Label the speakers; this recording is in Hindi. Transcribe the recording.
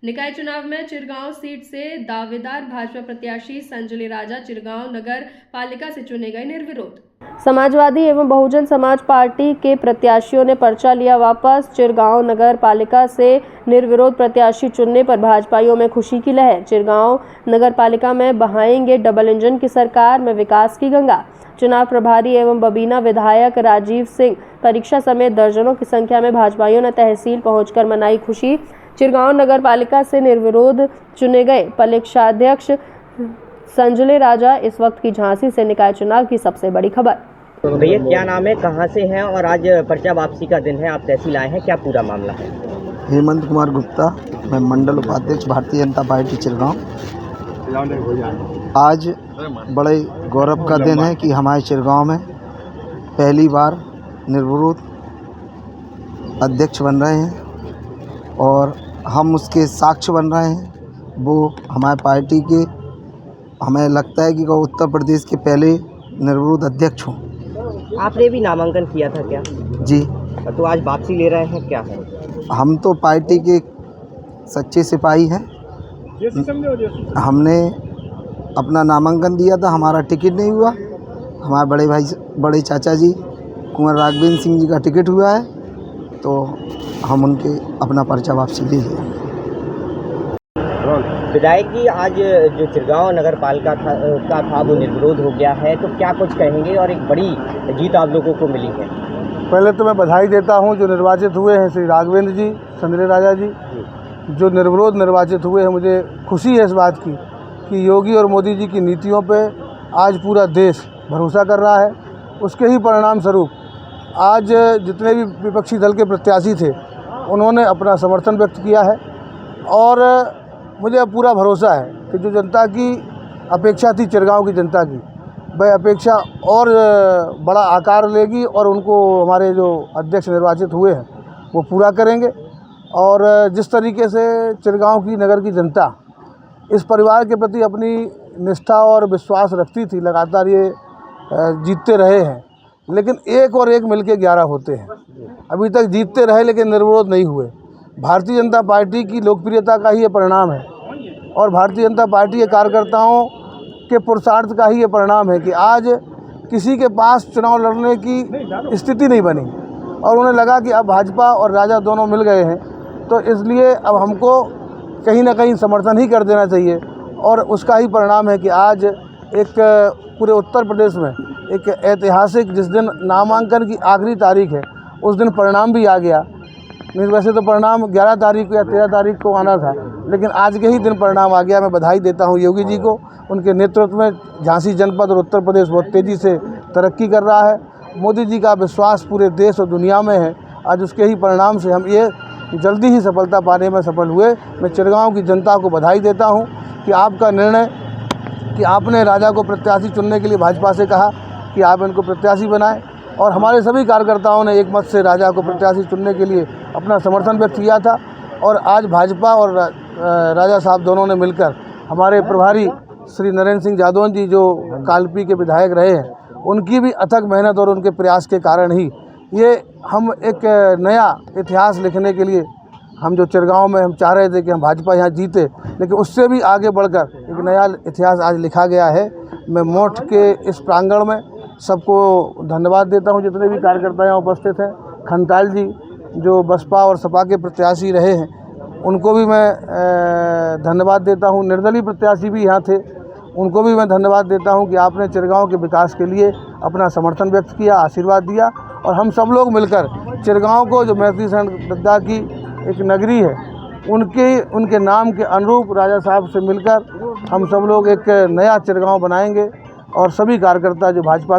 Speaker 1: निकाय चुनाव में चिरगांव सीट से दावेदार भाजपा प्रत्याशी संजली राजा चिरगांव नगर पालिका से चुने गए निर्विरोध। समाजवादी एवं बहुजन समाज पार्टी के प्रत्याशियों ने पर्चा लिया वापस। चिरगांव नगर पालिका से निर्विरोध प्रत्याशी चुनने पर भाजपाइयों में खुशी की लहर। चिरगांव नगर पालिका में बहाएंगे डबल इंजन की सरकार में विकास की गंगा। चुनाव प्रभारी एवं बबीना विधायक राजीव सिंह परीक्षा समेत दर्जनों की संख्या में भाजपाइयों ने तहसील पहुंचकर मनाई खुशी। चिरगांव नगर पालिका से निर्विरोध चुने गए पालिकाध्यक्ष संजली राजा इस वक्त की झांसी से निकाय चुनाव की सबसे बड़ी खबर।
Speaker 2: भैया क्या नाम है, कहां से हैं और आज पर्चा वापसी का दिन है, आप तहसील आए हैं, क्या पूरा मामला है?
Speaker 3: हेमंत कुमार गुप्ता, मैं मंडल उपाध्यक्ष भारतीय जनता पार्टी चिरगांव। आज बड़े गौरव का दिन है कि हमारे चिरगांव में पहली बार निर्विरोध अध्यक्ष बन रहे हैं और हम उसके साक्ष्य बन रहे हैं। वो हमारे पार्टी के, हमें लगता है कि वो उत्तर प्रदेश के पहले निर्विरोध अध्यक्ष हों।
Speaker 2: आपने भी नामांकन किया था क्या?
Speaker 3: जी।
Speaker 2: तो आज वापसी ले रहे हैं, क्या है?
Speaker 3: हम तो पार्टी के सच्चे सिपाही हैं। हमने अपना नामांकन दिया था, हमारा टिकट नहीं हुआ। हमारे बड़े चाचा जी कुंवर राघवेंद्र सिंह जी का टिकट हुआ है, तो हम उनके अपना पर्चा वापसी ले लिया।
Speaker 2: विधायक जी, आज जो चिरगांव नगर पालिका था वो निर्विरोध हो गया है, तो क्या कुछ कहेंगे? और एक बड़ी जीत आप लोगों को मिली है।
Speaker 4: पहले तो मैं बधाई देता हूं जो निर्वाचित हुए हैं श्री राघवेंद्र जी, संजली राजा जी, जो निर्विरोध निर्वाचित हुए हैं। मुझे खुशी है इस बात की कि योगी और मोदी जी की नीतियों पे आज पूरा देश भरोसा कर रहा है। उसके ही परिणाम स्वरूप आज जितने भी विपक्षी दल के प्रत्याशी थे उन्होंने अपना समर्थन व्यक्त किया है और मुझे पूरा भरोसा है कि जो जनता की अपेक्षा थी, चिरगांव की जनता की, वह अपेक्षा और बड़ा आकार लेगी और उनको हमारे जो अध्यक्ष निर्वाचित हुए हैं वो पूरा करेंगे। और जिस तरीके से चिरगांव की नगर की जनता इस परिवार के प्रति अपनी निष्ठा और विश्वास रखती थी, लगातार ये जीतते रहे हैं, लेकिन एक और एक मिलके 11 होते हैं। अभी तक जीतते रहे लेकिन निर्विरोध नहीं हुए। भारतीय जनता पार्टी की लोकप्रियता का ही ये परिणाम है और भारतीय जनता पार्टी के कार्यकर्ताओं के पुरुषार्थ का ही ये परिणाम है कि आज किसी के पास चुनाव लड़ने की स्थिति नहीं बनी और उन्हें लगा कि अब भाजपा और राजा दोनों मिल गए हैं, तो इसलिए अब हमको कहीं ना कहीं समर्थन ही कर देना चाहिए। और उसका ही परिणाम है कि आज एक पूरे उत्तर प्रदेश में एक ऐतिहासिक, जिस दिन नामांकन की आखिरी तारीख है उस दिन परिणाम भी आ गया। नहीं, वैसे तो परिणाम 11 तारीख को या 13 तारीख को आना था, लेकिन आज के ही दिन परिणाम आ गया। मैं बधाई देता हूं योगी जी को। उनके नेतृत्व में झांसी जनपद और उत्तर प्रदेश बहुत तेज़ी से तरक्की कर रहा है। मोदी जी का विश्वास पूरे देश और दुनिया में है। आज उसके ही परिणाम से हम ये जल्दी ही सफलता पाने में सफल हुए। मैं चिरगांव की जनता को बधाई देता हूं कि आपका निर्णय कि आपने राजा को प्रत्याशी चुनने के लिए भाजपा से कहा कि आप इनको प्रत्याशी बनाएं, और हमारे सभी कार्यकर्ताओं ने एक मत से राजा को प्रत्याशी चुनने के लिए अपना समर्थन व्यक्त किया था। और आज भाजपा और राजा साहब दोनों ने मिलकर, हमारे प्रभारी श्री नरेंद्र सिंह जादौन जी जो कालपी के विधायक रहे हैं, उनकी भी अथक मेहनत और उनके प्रयास के कारण ही ये हम एक नया इतिहास लिखने के लिए, हम जो चिरगांव में हम चाह रहे थे कि हम भाजपा यहाँ जीते, लेकिन उससे भी आगे बढ़कर एक नया इतिहास आज लिखा गया है। मैं मोठ के इस प्रांगण में सबको धन्यवाद देता हूँ, जितने भी कार्यकर्ता यहाँ उपस्थित हैं। खनताल जी जो बसपा और सपा के प्रत्याशी रहे हैं, उनको भी मैं धन्यवाद देता हूँ। निर्दलीय प्रत्याशी भी यहाँ थे, उनको भी मैं धन्यवाद देता हूँ कि आपने चिरगांव के विकास के लिए अपना समर्थन व्यक्त किया, आशीर्वाद दिया। और हम सब लोग मिलकर चिरगांव को, जो मैत्री शरण दद्दा की एक नगरी है, उनके नाम के अनुरूप राजा साहब से मिलकर हम सब लोग एक नया चिरगांव बनाएंगे। और सभी कार्यकर्ता जो भाजपा